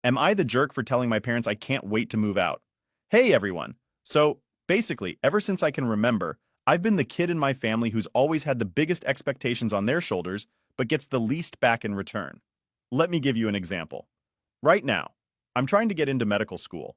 Am I the jerk for telling my parents I can't wait to move out? Hey everyone. So, basically, ever since I can remember, I've been the kid in my family who's always had the biggest expectations on their shoulders, but gets the least back in return. Let me give you an example. Right now, I'm trying to get into medical school.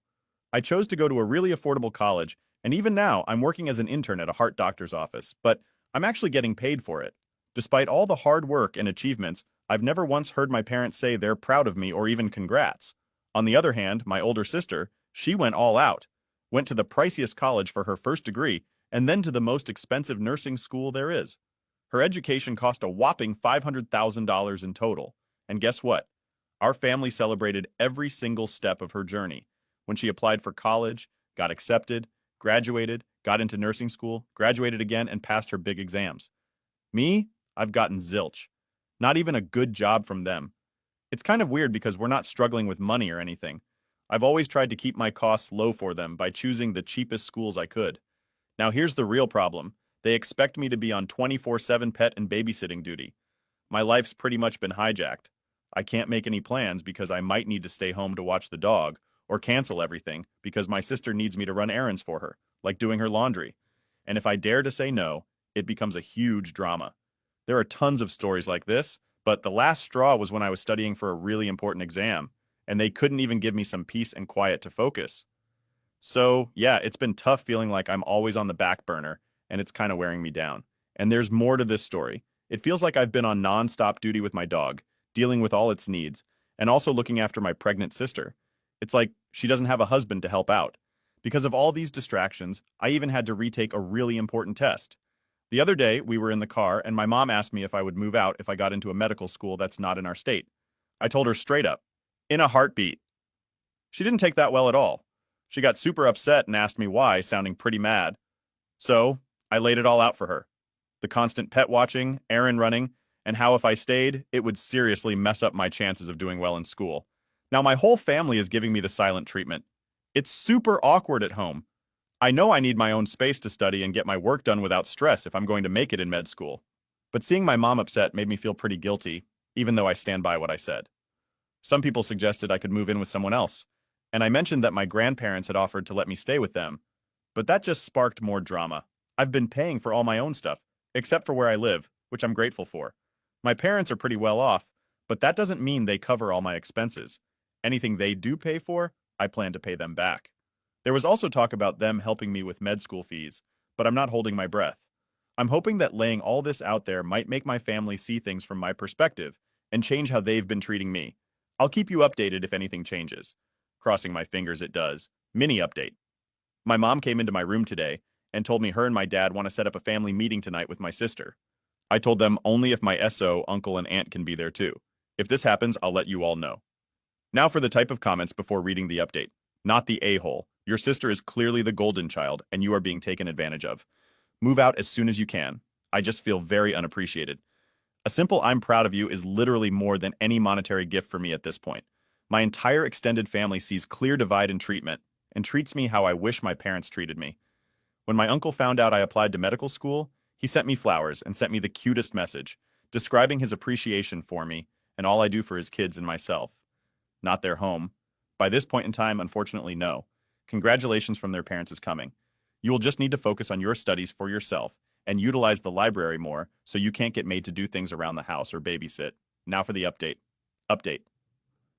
I chose to go to a really affordable college, and even now, I'm working as an intern at a heart doctor's office, but I'm actually getting paid for it. Despite all the hard work and achievements, I've never once heard my parents say they're proud of me or even congrats. On the other hand, my older sister, she went all out, went to the priciest college for her first degree, and then to the most expensive nursing school there is. Her education cost a whopping $500,000 in total. And guess what? Our family celebrated every single step of her journey. When she applied for college, got accepted, graduated, got into nursing school, graduated again, and passed her big exams. Me, I've gotten zilch. Not even a good job from them. It's kind of weird because we're not struggling with money or anything. I've always tried to keep my costs low for them by choosing the cheapest schools I could. Now here's the real problem. They expect me to be on 24/7 pet and babysitting duty. My life's pretty much been hijacked. I can't make any plans because I might need to stay home to watch the dog, or cancel everything because my sister needs me to run errands for her, like doing her laundry. And if I dare to say no, it becomes a huge drama. There are tons of stories like this, but the last straw was when I was studying for a really important exam, and they couldn't even give me some peace and quiet to focus. So, yeah, it's been tough feeling like I'm always on the back burner, and it's kind of wearing me down. And there's more to this story. It feels like I've been on non-stop duty with my dog, dealing with all its needs, and also looking after my pregnant sister. It's like she doesn't have a husband to help out. Because of all these distractions, I even had to retake a really important test. The other day, we were in the car, and my mom asked me if I would move out if I got into a medical school that's not in our state. I told her straight up, in a heartbeat. She didn't take that well at all. She got super upset and asked me why, sounding pretty mad. So, I laid it all out for her. The constant pet watching, errand running, and how if I stayed, it would seriously mess up my chances of doing well in school. Now, my whole family is giving me the silent treatment. It's super awkward at home. I know I need my own space to study and get my work done without stress if I'm going to make it in med school. But seeing my mom upset made me feel pretty guilty, even though I stand by what I said. Some people suggested I could move in with someone else, and I mentioned that my grandparents had offered to let me stay with them. But that just sparked more drama. I've been paying for all my own stuff, except for where I live, which I'm grateful for. My parents are pretty well off, but that doesn't mean they cover all my expenses. Anything they do pay for, I plan to pay them back. There was also talk about them helping me with med school fees, but I'm not holding my breath. I'm hoping that laying all this out there might make my family see things from my perspective and change how they've been treating me. I'll keep you updated if anything changes. Crossing my fingers it does. Mini update. My mom came into my room today and told me her and my dad want to set up a family meeting tonight with my sister. I told them only if my SO, uncle, and aunt can be there too. If this happens, I'll let you all know. Now for the type of comments before reading the update. Not the a-hole. Your sister is clearly the golden child, and you are being taken advantage of. Move out as soon as you can. I just feel very unappreciated. A simple "I'm proud of you" is literally more than any monetary gift for me at this point. My entire extended family sees clear divide in treatment and treats me how I wish my parents treated me. When my uncle found out I applied to medical school, he sent me flowers and sent me the cutest message, describing his appreciation for me and all I do for his kids and myself. Not their home. By this point in time, unfortunately, no. Congratulations from their parents is coming. You will just need to focus on your studies for yourself and utilize the library more so you can't get made to do things around the house or babysit. Now for the update. Update.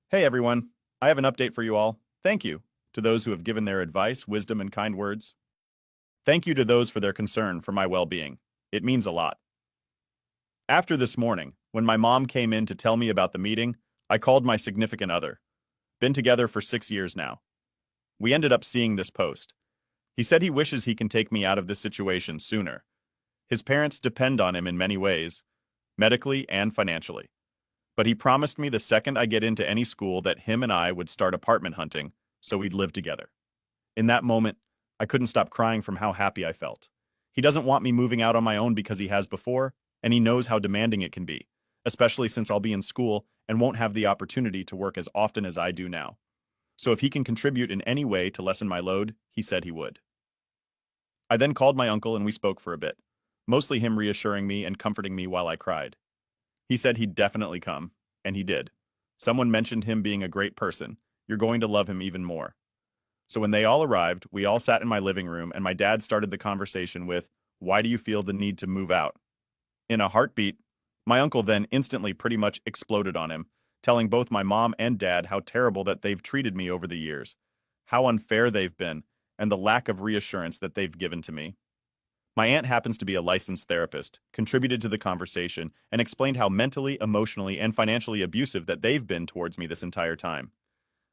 Hey everyone, I have an update for you all. Thank you to those who have given their advice, wisdom, and kind words. Thank you to those for their concern for my well-being. It means a lot. After this morning, when my mom came in to tell me about the meeting, I called my significant other. Been together for 6 years now. We ended up seeing this post. He said he wishes he can take me out of this situation sooner. His parents depend on him in many ways, medically and financially. But he promised me the second I get into any school that him and I would start apartment hunting, so we'd live together. In that moment, I couldn't stop crying from how happy I felt. He doesn't want me moving out on my own because he has before, and he knows how demanding it can be, especially since I'll be in school and won't have the opportunity to work as often as I do now. So if he can contribute in any way to lessen my load, he said he would. I then called my uncle and we spoke for a bit, mostly him reassuring me and comforting me while I cried. He said he'd definitely come, and he did. Someone mentioned him being a great person, You're going to love him even more. So when they all arrived, we all sat in my living room, and my dad started the conversation with, "Why do you feel the need to move out?" In a heartbeat, my uncle then instantly pretty much exploded on him, telling both my mom and dad how terrible that they've treated me over the years, how unfair they've been, and the lack of reassurance that they've given to me. My aunt happens to be a licensed therapist, contributed to the conversation, and explained how mentally, emotionally, and financially abusive that they've been towards me this entire time.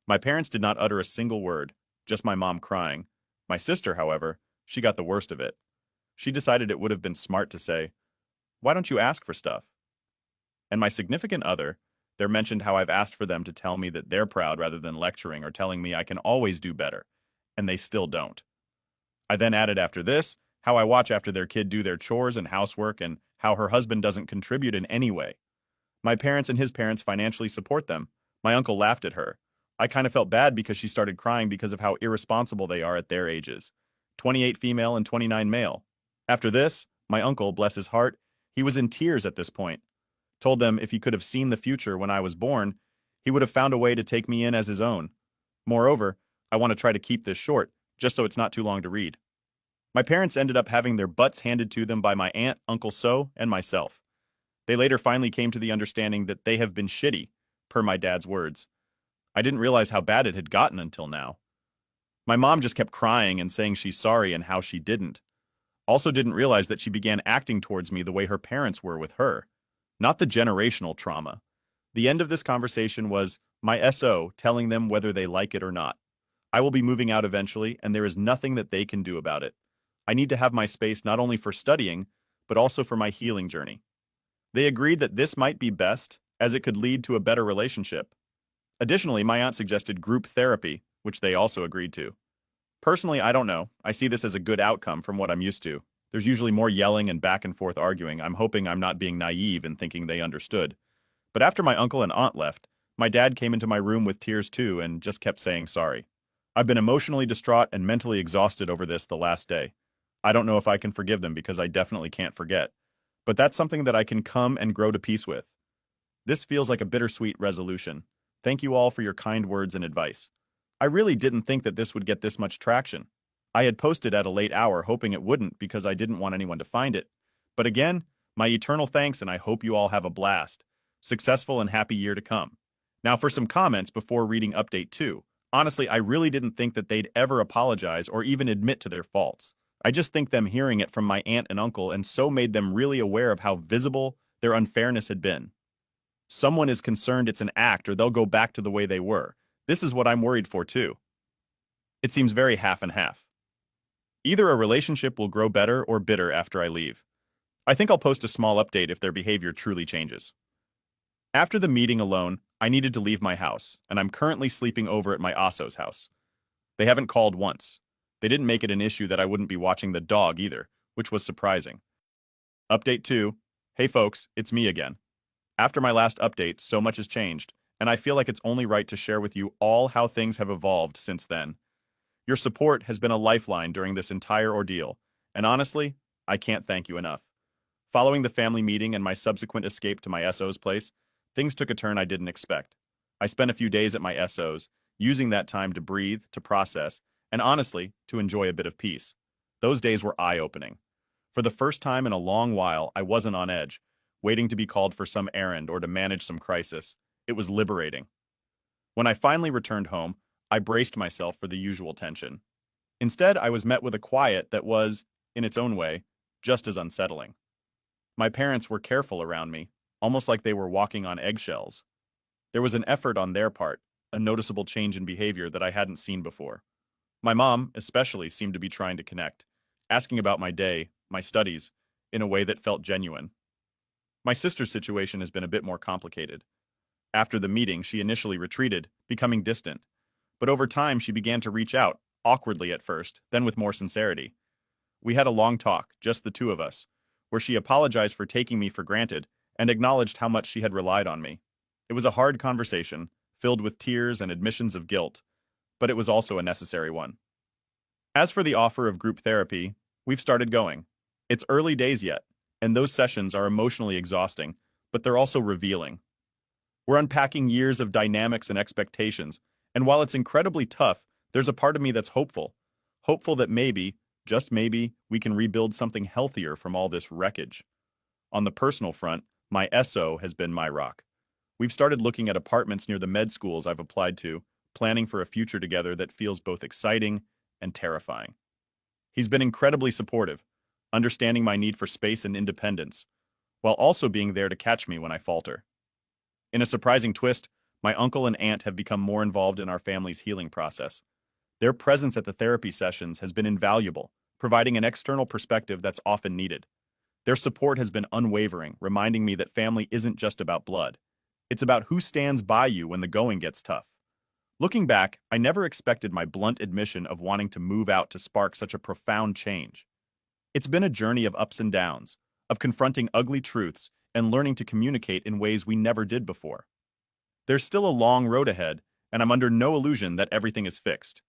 My parents did not utter a single word, just my mom crying. My sister, however, she got the worst of it. She decided it would have been smart to say, "Why don't you ask for stuff?" And my significant other, they're mentioned how I've asked for them to tell me that they're proud rather than lecturing or telling me I can always do better, and they still don't. I then added after this how I watch after their kid do their chores and housework and how her husband doesn't contribute in any way. My parents and his parents financially support them. My uncle laughed at her. I kind of felt bad because she started crying because of how irresponsible they are at their ages. 28 female and 29 male. After this, my uncle, bless his heart, he was in tears at this point. Told them if he could have seen the future when I was born, he would have found a way to take me in as his own. Moreover, I want to try to keep this short, just so it's not too long to read. My parents ended up having their butts handed to them by my aunt, Uncle So, and myself. They later finally came to the understanding that they have been shitty, per my dad's words. I didn't realize how bad it had gotten until now. My mom just kept crying and saying she's sorry and how she didn't. Also didn't realize that she began acting towards me the way her parents were with her. Not the generational trauma. The end of this conversation was my SO telling them whether they like it or not. I will be moving out eventually, and there is nothing that they can do about it. I need to have my space not only for studying, but also for my healing journey. They agreed that this might be best, as it could lead to a better relationship. Additionally, my aunt suggested group therapy, which they also agreed to. Personally, I don't know. I see this as a good outcome from what I'm used to. There's usually more yelling and back and forth arguing. I'm hoping I'm not being naive in thinking they understood. But after my uncle and aunt left, my dad came into my room with tears too and just kept saying sorry. I've been emotionally distraught and mentally exhausted over this the last day. I don't know if I can forgive them because I definitely can't forget. But that's something that I can come and grow to peace with. This feels like a bittersweet resolution. Thank you all for your kind words and advice. I really didn't think that this would get this much traction. I had posted at a late hour hoping it wouldn't because I didn't want anyone to find it. But again, my eternal thanks, and I hope you all have a blast. Successful and happy year to come. Now for some comments before reading update 2. Honestly, I really didn't think that they'd ever apologize or even admit to their faults. I just think them hearing it from my aunt and uncle and so made them really aware of how visible their unfairness had been. Someone is concerned it's an act or they'll go back to the way they were. This is what I'm worried for too. It seems very half and half. Either a relationship will grow better or bitter after I leave. I think I'll post a small update if their behavior truly changes. After the meeting alone, I needed to leave my house, and I'm currently sleeping over at my Aso's house. They haven't called once. They didn't make it an issue that I wouldn't be watching the dog either, which was surprising. Update 2. Hey folks, it's me again. After my last update, so much has changed, and I feel like it's only right to share with you all how things have evolved since then. Your support has been a lifeline during this entire ordeal, and honestly, I can't thank you enough. Following the family meeting and my subsequent escape to my SO's place, things took a turn I didn't expect. I spent a few days at my SO's, using that time to breathe, to process, and honestly, to enjoy a bit of peace. Those days were eye-opening. For the first time in a long while, I wasn't on edge, waiting to be called for some errand or to manage some crisis. It was liberating. When I finally returned home, I braced myself for the usual tension. Instead, I was met with a quiet that was, in its own way, just as unsettling. My parents were careful around me, almost like they were walking on eggshells. There was an effort on their part, a noticeable change in behavior that I hadn't seen before. My mom, especially, seemed to be trying to connect, asking about my day, my studies, in a way that felt genuine. My sister's situation has been a bit more complicated. After the meeting, she initially retreated, becoming distant. But over time, she began to reach out, awkwardly at first, then with more sincerity. We had a long talk, just the two of us, where she apologized for taking me for granted and acknowledged how much she had relied on me. It was a hard conversation, filled with tears and admissions of guilt, but it was also a necessary one. As for the offer of group therapy, we've started going. It's early days yet, and those sessions are emotionally exhausting, but they're also revealing. We're unpacking years of dynamics and expectations, And while it's incredibly tough, there's a part of me that's hopeful. Hopeful that maybe, just maybe, we can rebuild something healthier from all this wreckage. On the personal front, my SO has been my rock. We've started looking at apartments near the med schools I've applied to, planning for a future together that feels both exciting and terrifying. He's been incredibly supportive, understanding my need for space and independence, while also being there to catch me when I falter. In a surprising twist, my uncle and aunt have become more involved in our family's healing process. Their presence at the therapy sessions has been invaluable, providing an external perspective that's often needed. Their support has been unwavering, reminding me that family isn't just about blood. It's about who stands by you when the going gets tough. Looking back, I never expected my blunt admission of wanting to move out to spark such a profound change. It's been a journey of ups and downs, of confronting ugly truths and learning to communicate in ways we never did before. There's still a long road ahead, and I'm under no illusion that everything is fixed.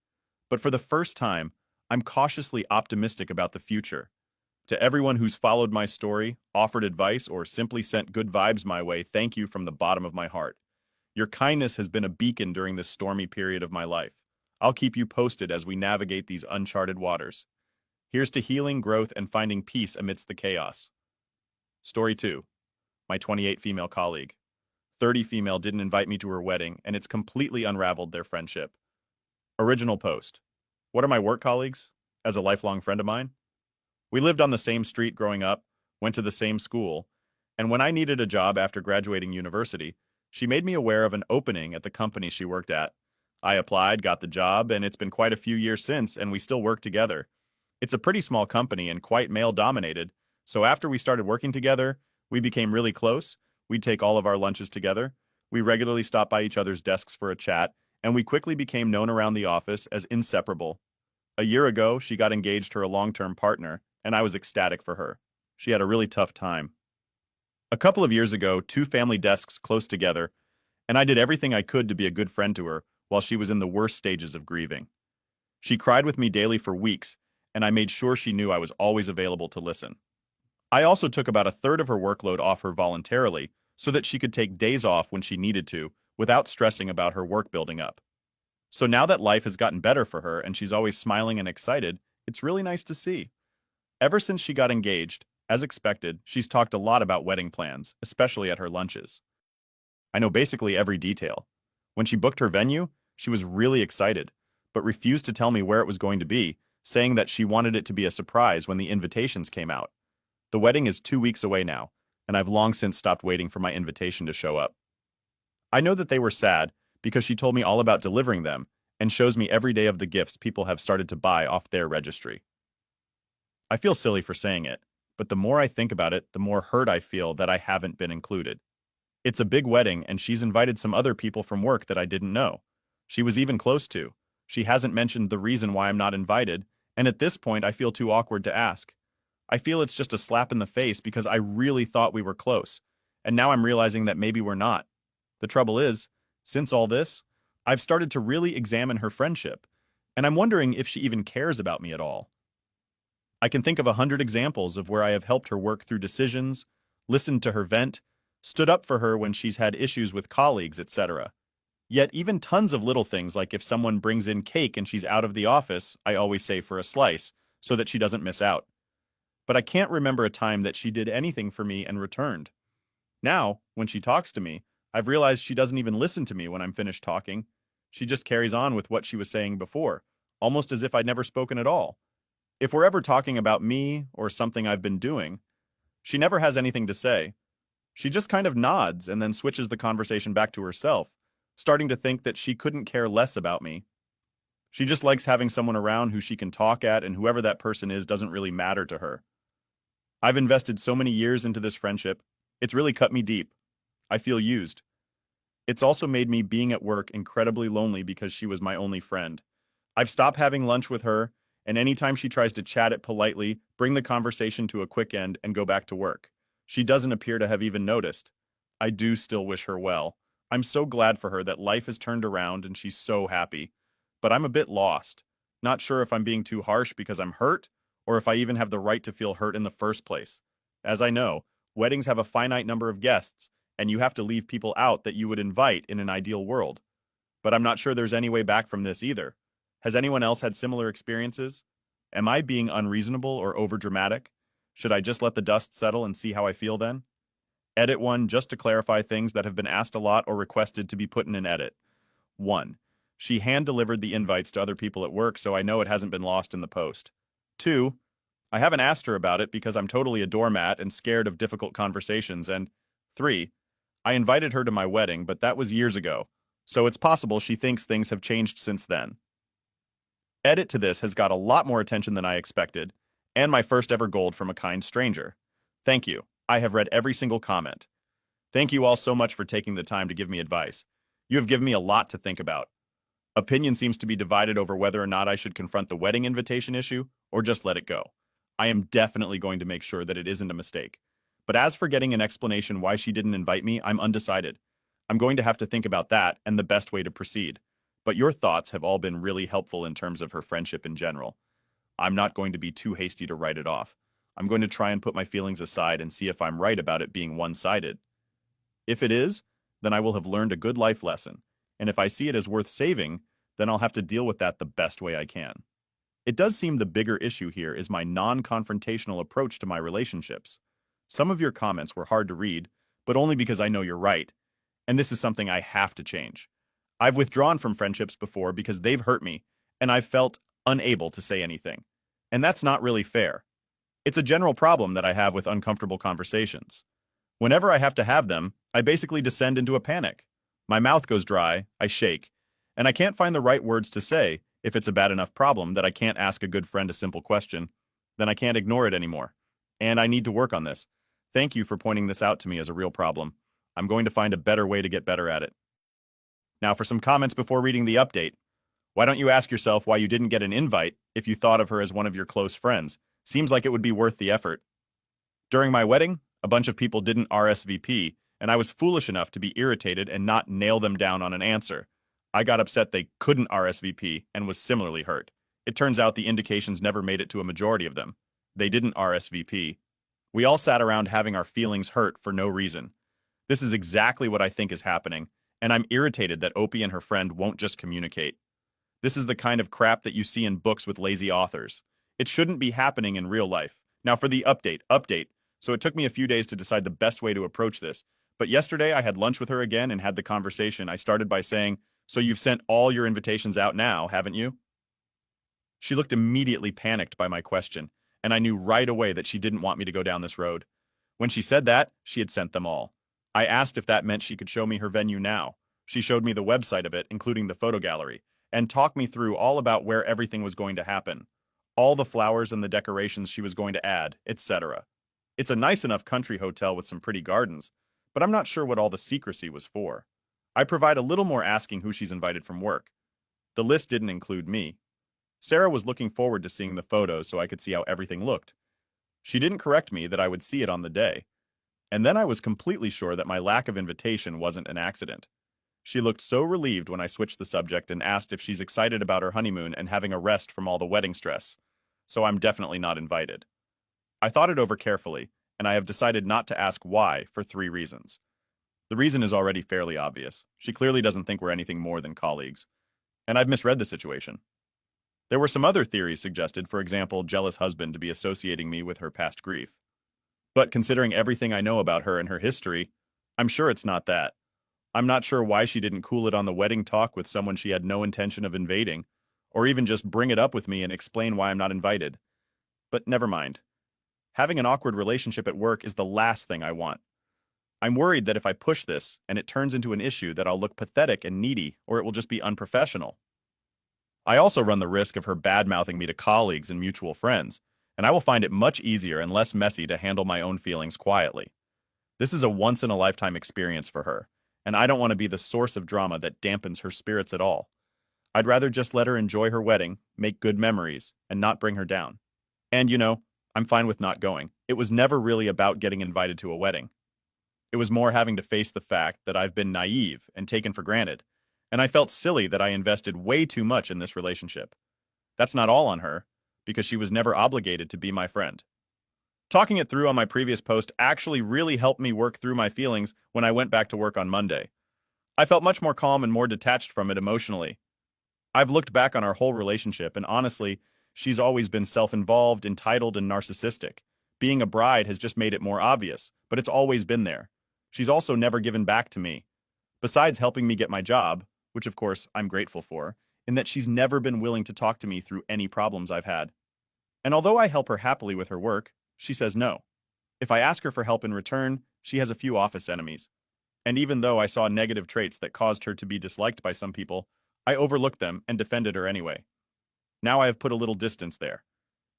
But for the first time, I'm cautiously optimistic about the future. To everyone who's followed my story, offered advice, or simply sent good vibes my way, thank you from the bottom of my heart. Your kindness has been a beacon during this stormy period of my life. I'll keep you posted as we navigate these uncharted waters. Here's to healing, growth, and finding peace amidst the chaos. Story 2. My 28 female colleague. 30 female didn't invite me to her wedding, and it's completely unraveled their friendship. Original post. What are my work colleagues? As a lifelong friend of mine? We lived on the same street growing up, went to the same school, and when I needed a job after graduating university, she made me aware of an opening at the company she worked at. I applied, got the job, and it's been quite a few years since, and we still work together. It's a pretty small company and quite male-dominated, so after we started working together, we became really close. We'd take all of our lunches together. We regularly stopped by each other's desks for a chat, and we quickly became known around the office as inseparable. A year ago, she got engaged to her long-term partner, and I was ecstatic for her. She had a really tough time. A couple of years ago, two family desks close together, and I did everything I could to be a good friend to her while she was in the worst stages of grieving. She cried with me daily for weeks, and I made sure she knew I was always available to listen. I also took about a third of her workload off her voluntarily so that she could take days off when she needed to without stressing about her work building up. So now that life has gotten better for her and she's always smiling and excited, it's really nice to see. Ever since she got engaged, as expected, she's talked a lot about wedding plans, especially at her lunches. I know basically every detail. When she booked her venue, she was really excited, but refused to tell me where it was going to be, saying that she wanted it to be a surprise when the invitations came out. The wedding is 2 weeks away now, and I've long since stopped waiting for my invitation to show up. I know that they were sad because she told me all about delivering them and shows me every day of the gifts people have started to buy off their registry. I feel silly for saying it, but the more I think about it, the more hurt I feel that I haven't been included. It's a big wedding, and she's invited some other people from work that I didn't know. She was even close to. She hasn't mentioned the reason why I'm not invited, and at this point I feel too awkward to ask. I feel it's just a slap in the face because I really thought we were close, and now I'm realizing that maybe we're not. The trouble is, since all this, I've started to really examine her friendship, and I'm wondering if she even cares about me at all. I can think of 100 examples of where I have helped her work through decisions, listened to her vent, stood up for her when she's had issues with colleagues, etc. Yet even tons of little things like if someone brings in cake and she's out of the office, I always say for a slice, so that she doesn't miss out. But I can't remember a time that she did anything for me and returned. Now, when she talks to me, I've realized she doesn't even listen to me when I'm finished talking. She just carries on with what she was saying before, almost as if I'd never spoken at all. If we're ever talking about me or something I've been doing, she never has anything to say. She just kind of nods and then switches the conversation back to herself, starting to think that she couldn't care less about me. She just likes having someone around who she can talk at, and whoever that person is doesn't really matter to her. I've invested so many years into this friendship, it's really cut me deep. I feel used. It's also made me being at work incredibly lonely because she was my only friend. I've stopped having lunch with her, and anytime she tries to chat it politely, bring the conversation to a quick end and go back to work. She doesn't appear to have even noticed. I do still wish her well. I'm so glad for her that life has turned around and she's so happy. But I'm a bit lost. Not sure if I'm being too harsh because I'm hurt, or if I even have the right to feel hurt in the first place. As I know, weddings have a finite number of guests, and you have to leave people out that you would invite in an ideal world. but I'm not sure there's any way back from this either. Has anyone else had similar experiences? Am I being unreasonable or overdramatic? Should I just let the dust settle and see how I feel then? Edit 1 just to clarify things that have been asked a lot or requested to be put in an edit. 1. She hand-delivered the invites to other people at work, so I know it hasn't been lost in the post. 2. I haven't asked her about it because I'm totally a doormat and scared of difficult conversations. And 3. I invited her to my wedding, but that was years ago, so it's possible she thinks things have changed since then. Edit to this has got a lot more attention than I expected, and my first ever gold from a kind stranger. Thank you. I have read every single comment. Thank you all so much for taking the time to give me advice. You have given me a lot to think about. Opinion seems to be divided over whether or not I should confront the wedding invitation issue or just let it go. I am definitely going to make sure that it isn't a mistake. But as for getting an explanation why she didn't invite me, I'm undecided. I'm going to have to think about that and the best way to proceed. But your thoughts have all been really helpful in terms of her friendship in general. I'm not going to be too hasty to write it off. I'm going to try and put my feelings aside and see if I'm right about it being one-sided. If it is, then I will have learned a good life lesson, and if I see it as worth saving, then I'll have to deal with that the best way I can. It does seem the bigger issue here is my non-confrontational approach to my relationships. Some of your comments were hard to read, but only because I know you're right, and this is something I have to change. I've withdrawn from friendships before because they've hurt me, and I've felt unable to say anything. And that's not really fair. It's a general problem that I have with uncomfortable conversations. Whenever I have to have them, I basically descend into a panic. My mouth goes dry, I shake, and I can't find the right words to say. If it's a bad enough problem that I can't ask a good friend a simple question, then I can't ignore it anymore. And I need to work on this. Thank you for pointing this out to me as a real problem. I'm going to find a better way to get better at it. Now for some comments before reading the update. Why don't you ask yourself why you didn't get an invite if you thought of her as one of your close friends? Seems like it would be worth the effort. During my wedding, a bunch of people didn't RSVP, and I was foolish enough to be irritated and not nail them down on an answer. I got upset they couldn't RSVP and was similarly hurt. It turns out the indications never made it to a majority of them. They didn't RSVP. We all sat around having our feelings hurt for no reason. This is exactly what I think is happening, and I'm irritated that Opie and her friend won't just communicate. This is the kind of crap that you see in books with lazy authors. It shouldn't be happening in real life. Now for the update. So it took me a few days to decide the best way to approach this. But yesterday I had lunch with her again and had the conversation. I started by saying, "So you've sent all your invitations out now, haven't you?" She looked immediately panicked by my question, and I knew right away that she didn't want me to go down this road. When she said that, she had sent them all. I asked if that meant she could show me her venue now. She showed me the website of it, including the photo gallery, and talked me through all about where everything was going to happen, all the flowers and the decorations she was going to add, etc. It's a nice enough country hotel with some pretty gardens, but I'm not sure what all the secrecy was for. I provide a little more asking who she's invited from work. The list didn't include me. Sarah was looking forward to seeing the photos so I could see how everything looked. She didn't correct me that I would see it on the day. And then I was completely sure that my lack of invitation wasn't an accident. She looked so relieved when I switched the subject and asked if she's excited about her honeymoon and having a rest from all the wedding stress. So I'm definitely not invited. I thought it over carefully, and I have decided not to ask why for 3 reasons. The reason is already fairly obvious. She clearly doesn't think we're anything more than colleagues. And I've misread the situation. There were some other theories suggested, for example, jealous husband to be associating me with her past grief. But considering everything I know about her and her history, I'm sure it's not that. I'm not sure why she didn't cool it on the wedding talk with someone she had no intention of invading, or even just bring it up with me and explain why I'm not invited. But never mind. Having an awkward relationship at work is the last thing I want. I'm worried that if I push this and it turns into an issue that I'll look pathetic and needy, or it will just be unprofessional. I also run the risk of her bad-mouthing me to colleagues and mutual friends, and I will find it much easier and less messy to handle my own feelings quietly. This is a once-in-a-lifetime experience for her, and I don't want to be the source of drama that dampens her spirits at all. I'd rather just let her enjoy her wedding, make good memories, and not bring her down. And I'm fine with not going. It was never really about getting invited to a wedding. It was more having to face the fact that I've been naive and taken for granted, and I felt silly that I invested way too much in this relationship. That's not all on her, because she was never obligated to be my friend. Talking it through on my previous post actually really helped me work through my feelings when I went back to work on Monday. I felt much more calm and more detached from it emotionally. I've looked back on our whole relationship, and honestly, she's always been self-involved, entitled, and narcissistic. Being a bride has just made it more obvious, but it's always been there. She's also never given back to me. Besides helping me get my job, which of course I'm grateful for, in that she's never been willing to talk to me through any problems I've had. And although I help her happily with her work, she says no. If I ask her for help in return, she has a few office enemies. And even though I saw negative traits that caused her to be disliked by some people, I overlooked them and defended her anyway. Now I have put a little distance there.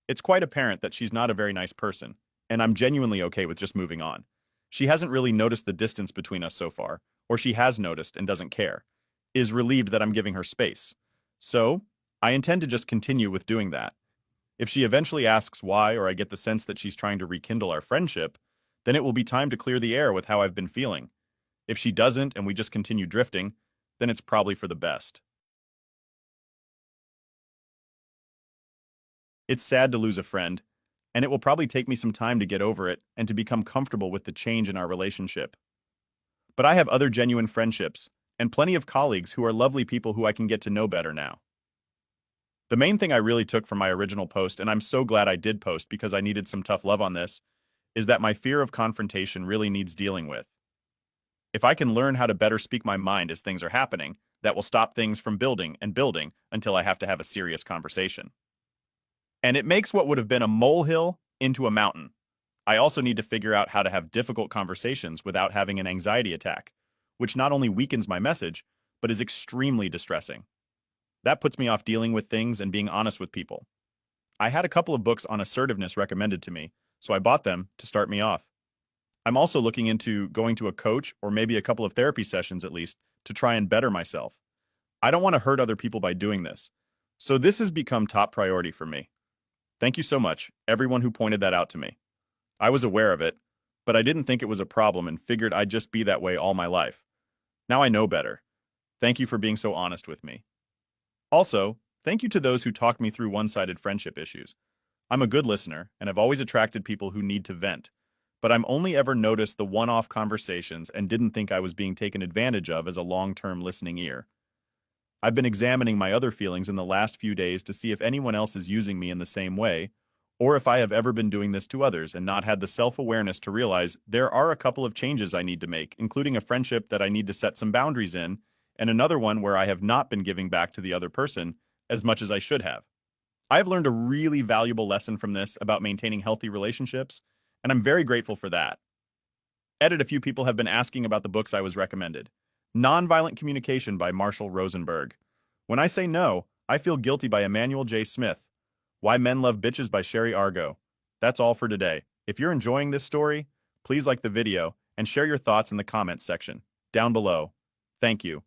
It's quite apparent that she's not a very nice person, and I'm genuinely okay with just moving on. She hasn't really noticed the distance between us so far, or she has noticed and doesn't care, is relieved that I'm giving her space. So, I intend to just continue with doing that. If she eventually asks why, or I get the sense that she's trying to rekindle our friendship, then it will be time to clear the air with how I've been feeling. If she doesn't and we just continue drifting, then it's probably for the best. It's sad to lose a friend, and it will probably take me some time to get over it and to become comfortable with the change in our relationship. But I have other genuine friendships, and plenty of colleagues who are lovely people who I can get to know better now. The main thing I really took from my original post, and I'm so glad I did post because I needed some tough love on this, is that my fear of confrontation really needs dealing with. If I can learn how to better speak my mind as things are happening, that will stop things from building and building until I have to have a serious conversation. And it makes what would have been a molehill into a mountain. I also need to figure out how to have difficult conversations without having an anxiety attack, which not only weakens my message, but is extremely distressing. That puts me off dealing with things and being honest with people. I had a couple of books on assertiveness recommended to me, so I bought them to start me off. I'm also looking into going to a coach or maybe a couple of therapy sessions at least to try and better myself. I don't want to hurt other people by doing this, so this has become top priority for me. Thank you so much, everyone who pointed that out to me. I was aware of it, but I didn't think it was a problem and figured I'd just be that way all my life. Now I know better. Thank you for being so honest with me. Also, thank you to those who talked me through one-sided friendship issues. I'm a good listener, and I've always attracted people who need to vent, but I'm only ever noticed the one-off conversations and didn't think I was being taken advantage of as a long-term listening ear. I've been examining my other feelings in the last few days to see if anyone else is using me in the same way, or if I have ever been doing this to others and not had the self-awareness to realize there are a couple of changes I need to make, including a friendship that I need to set some boundaries in, and another one where I have not been giving back to the other person as much as I should have. I have learned a really valuable lesson from this about maintaining healthy relationships, and I'm very grateful for that. A few people have been asking about the books I was recommended. Nonviolent Communication by Marshall Rosenberg. When I Say No, I Feel Guilty by Emmanuel J. Smith. Why Men Love Bitches by Sherry Argo. That's all for today. If you're enjoying this story, please like the video and share your thoughts in the comments section down below. Thank you.